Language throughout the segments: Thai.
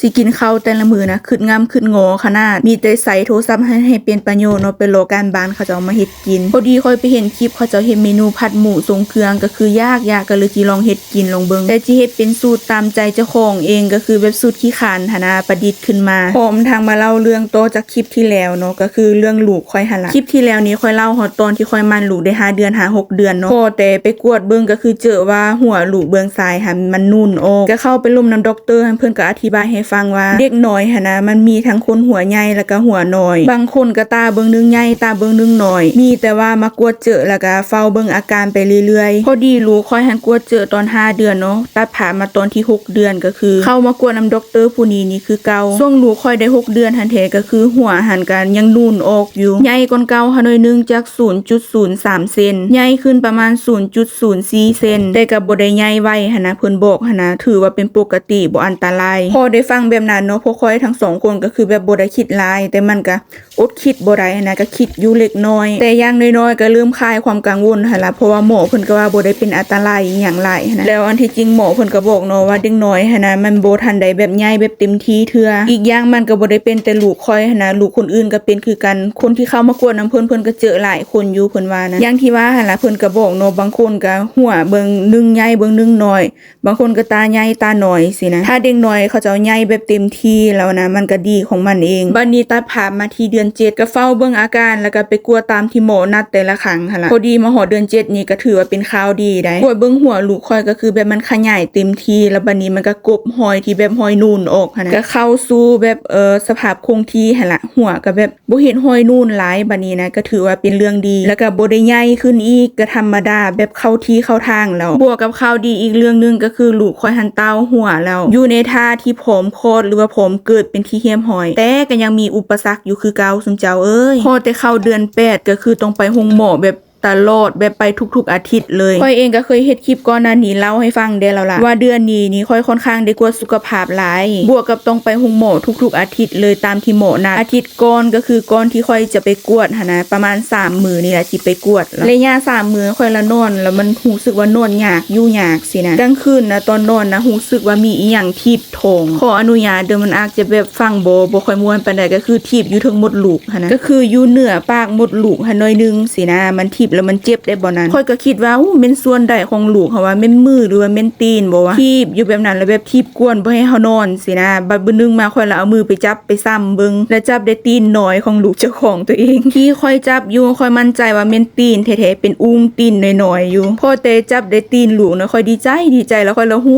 สิกินข้าวแต่ละมื้อนะขึ้นงามขึ้นงอขนาดมีแต่ใส่โทรศัพท์ให้เป็นประโยชน์เนาะเป็นโลการบ้านเขาจะเอามาเฮ็ดกินพอดีค่อยไปเห็นคลิปเขาจะเฮ็ดเมนูผัดหมูทรงเครื่องก็คือยากก็เลยสิลองเฮ็ดกินลองเบิ่งแต่สิเฮ็ดเป็นสูตรตามใจเจ้าของเองก็คือแบบสูตรขี้ขานหนาประดิษฐ์ขึ้นมาพร้อมทางมาเล่าเรื่องโตจากคลิปที่แล้วเนาะก็คือเรื่องลูกค่อยหั่นล่ะคลิปที่แล้วนี้ค่อยเล่าฮอดตอนที่ค่อยมันลูกได้5เดือน6เดือนเนาะพอแต่ไปกวดเบิ่งก็คือเจอว่าหัวลูกเบื้องซ้ายหั่นมันนุ่นออกก็เข้าไปลุ่มน้ำด็อกเตอร์เพิ่นก็อธิบายให้ฟังว่าเด็กน้อยหั่นนะมันมีทั้งคนหัวใหญ่แล้วก็หัวน้อยบางคนก็ตาเบิ่งนึงใหญ่ตาเบิ่งนึงน้อยมีแต่ว่ามากวดเจอแล้วก็เฝ้าเบิ่งอาการไปเรื่อยๆพอดีลูกค่อยหันกวดเจอตอน5เดือนเนาะตัดผ่ามาตอนที่6เดือนก็คือเข้ามากวดน้ำด็อกเตอร์ผู้นี้นี่คือเก่าช่วงลูกค่อยได้6เดือนหันแท้ก็คือหัวหันกันยังนูนออกอยู่ใหญ่กว่าเก่าหน่อยนึงจาก 0.03 เซนใหญ่ขึ้นประมาณ 0.04 เซนแต่ก็บ่ได้ใหญ่ไวหั่นนะเพิ่นบอกหั่นนะถือว่าเป็นปกติบ่อันตรายพอได้ฟังแบบนั้นเนาะพวกค่อยทั้ง2คนก็คือแบบบ่ได้คิดหลายแต่มันก็อดคิดบ่ได้นะก็คิดอยู่เล็กน้อยแต่อย่างน้อยๆก็เริ่มคลายความกังวลหั่นล่ะเพราะว่าหมอเพิ่นก็ว่าบ่ได้เป็นอันตรายอีหยังหลายหั่นนะแล้วอันที่จริงหมอเพิ่นก็บอกเนาะว่าเด็กน้อยหั่นนะมันบ่ทันได้แบบใหญ่แบบเต็มที่เทื่ออีกอย่างมันก็บ่ได้เป็นแต่ลูกค่อยหั่นนะลูกคนอื่นก็เป็นคือกันคนที่เข้ามากวดนำเพิ่นก็เจอหลายคนอยู่เพิ่นว่านะอย่างที่ว่าหั่นล่ะเพิ่นก็บอกเนาะบางคนก็หัวเบิ่งนึงใหญ่เบิ่งนึงน้อยบางคนก็ตาใหญ่ตาน้อยสินะถ้าเด็กน้อยเขาจะใหญ่แบบเต็มที่แล้วนะมันก็ดีของมันเองบัดนี้ตัดภาพมาที่เดือน7ก็เฝ้าเบิ่งอาการแล้วก็ไปกวดตามที่หมอนัดแต่ละครั้งหั่นล่ะพอดีมาฮอดเดือน7นี่ก็ถือว่าเป็นข่าวดีได้กวดเบิ่งหัวลูกค่อยก็คือแบบมันขยายเต็มที่แล้วบัดนี้มันก็กบหอยที่แบบหอยนูนออกหั่นนะก็เข้าสู่แบบสภาพคงที่หั่นล่ะหัวก็แบบบ่เห็นหอยนูนหลายบัดนี้นะก็ถือว่าเป็นเรื่องดีแล้วก็บ่ได้ใหญ่ขึ้นอีกก็ธรรมดาแบบเข้าที่เข้าทางแล้วบวกกับข่าวดีอีกเรื่องนึงก็คือลูกค่อยหันเต้าหัวแล้วอยู่ในท่าที่ผอมโคตรหรือว่าผอมเกิดเป็นที่เหี้ยมหอยแต่ก็ยังมีอุปสรรคอยู่คือเก่าซุมเจ้าเอ้ยพอแต่เข้าเดือน8ก็คือต้องไปโรงหมอแบบตลอดแบบไปทุกๆอาทิตย์เลยค่อยเองก็เคยเฮ็ดคลิปก่อนหน้านี้เล่าให้ฟังได้แล้วล่ะว่าเดือนนี้นี่ค่อยค่อนข้างได้กวดสุขภาพหลายบวกกับต้องไปโรงหมอทุกๆอาทิตย์เลยตามที่หมอนัดอาทิตย์ก่อนก็คือก่อนที่ค่อยจะไปกวดหั่นนะประมาณ3มื้อนี่แหละที่ไปกวดระยะ3มื้อค่อยละนอนแล้วมันรู้สึกว่านอนยากอยู่ยากสินะกลางคืนนะตอนนอนนะรู้สึกว่ามีอีหยังทีบท้องขออนุญาตเด้อมันอาจจะแบบฟังบ่ค่อยม่วนปานใดก็คือทีบอยู่ถึงมดลูกหั่นนะก็คืออยู่เหนือปากมดลูกหั่นหน่อยนึงสินะมันทีบแล้วมันเจ็บได้บ่นั้นค่อยก็คิดว่าเป็นส่วนใดของลูกเฮาว่าแม่นมือหรือว่าแม่นตีนบ่ว่าทีบอยู่แบบนั้นแล้วแบบทีบกวนบ่ให้เฮานอนสินะบัดบึนึงมาค่อยละเอามือไปจับไปซ้ำเบิ่งแล้วจับได้ตีนน้อยของลูกเจ้าของตัวเองที่ค่อยจับอยู่ค่อยมั่นใจว่าแม่นตีนแท้ๆเป็นอุ้งตีนน้อยๆอยู่พอแต่จับได้ตีนลูกนะค่อยดีใจแล้วค่อยละหั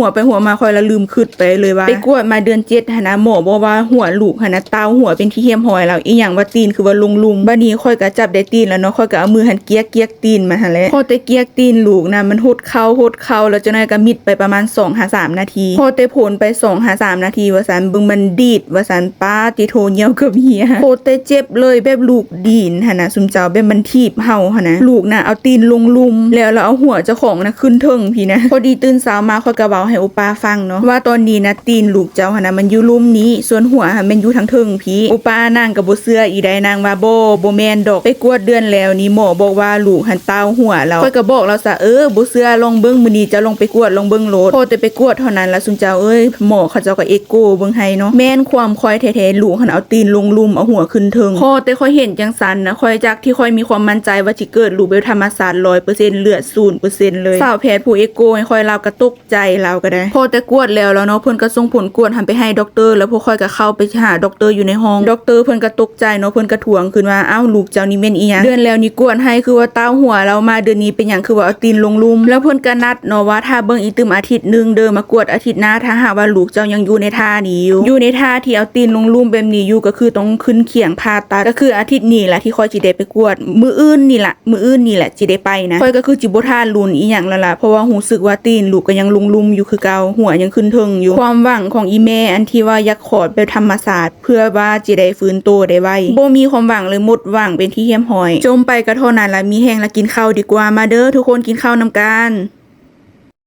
วไปหัวมาค่อยละลืมคิดไปเลยว่าไปกวดมาเดือน7หั่นนะหมอบอกว่าหัวลูกหั่นนะเต้าหัวเป็นที่เหี้ยมหอยแล้วอีหยังว่าตีนคือว่าลุงบัดนี้ค่อยก็จับได้ตีนแล้วเนาะค่อยก็เอามือหันเกียกตีนมาหั่นแหละพอแต่เกียกตีนลูกนะมันหดเข้าแล้วจนได้ก็มิดไปประมาณ 2-3 นาทีพอแต่ผลไป 2-3 นาทีว่าซั่นบึงมันดีดว่าซั่นป้าติโทเหี่ยวกับเหียโคตรแต่เจ็บเลยแบบลูกดีนหั่นน่ะซุมเจ้าแบบมันทีบเฮาหั่นนะลูกน่ะเอาตีนลงลุมแล้วเอาหัวเจ้าของน่ะขึ้นเทิงพี่นะพอดีตื่นเช้ามาค่อยก็เว้าให้โอป้าฟังเนาะว่าตอนนี้นะตีนลูกเจ้าหั่นน่ะมันอยู่ลุมนี้ส่วนหัวมันอยู่ทางเทิงพี่โอป้านางก็บ่เชื่ออีใดนางว่าบ่แม่นดอกไปกวดเดือนแล้วนี่หมอบอกว่าลูกหันเต้าหัวเราค่อยก็บอกเราซะบ่เชื่อลองเบิ่งมื้อนี้จะลงไปกวดลองเบิ่งโลดพอแต่ไปกวดเท่านั้นล่ะซุมเจ้าหมอเขาเจ้าก็เอ็กโกเบิ่งให้เนาะแม่นความค่อยแท้ๆลูกหันเอาตีนลงลุมเอาหัวขึ้นเทิงพอแต่ค่อยเห็นจังซั่นนะค่อยจากที่ค่อยมีความมั่นใจว่าสิเกิดลูกแบบธรรมชาติ 100% เลือด 0% เลยสาวแพทย์ผู้เอ็กโกให้ค่อยเราก็ตกใจเราก็ได้พอแต่กวดแล้วเนาะเพิ่นก็ส่งผลกวดหันไปให้ด็อกเตอร์แล้วพวกค่อยก็เข้าไปหาด็อกเตอร์อยู่ในห้องด็อกเตอร์เพิ่นก็ตกใจเนาะเพิ่นก็ถ่วงขึ้นว่าอ้าวลูกเจ้านี่แม่นอีหยังเดือนแล้วนี่กวดให้คือว่าเต้าหัวเรามาเดือนนี้เป็นหยังคือว่าเอาตีนลงลุมแล้วเพิ่นก็นัดเนาะว่าถ้าเบิ่งอีตึมอาทิตย์นึงเด้อมากวดอาทิตย์หน้าถ้าหากว่าลูกเจ้ายังอยู่ในท่านี้อยู่ในท่าที่เอาตีนลงลุมแบบนี้อยู่ก็คือต้องขึ้นเขียงผ่าตัดก็คืออาทิตย์นี้แหละที่ค่อยสิได้ไปกวดมื้ออื่นนี่แหละสิได้ไปนะค่อยก็คือจิบ่ท่าลุ้นอีหยังแล้วล่ะเพราะว่ารู้สึกว่าตีนลูกก็ยังลงลุมอยู่คือเก่าหัวยังขึ้นเทิงอยู่ความหวังของอีแม่อันที่ว่าอยากขอดแบบธรรมศาสตร์เพื่อว่าสิได้ฟื้นโตได้ไวบ่มีความหวังเลยหมดหวังเป็นที่เหี้ยมหอยจมไปก็เท่านั้นล่ะมีแฮงละกินข้าวดีกว่ามาเด้อทุกคนกินข้าวนำกัน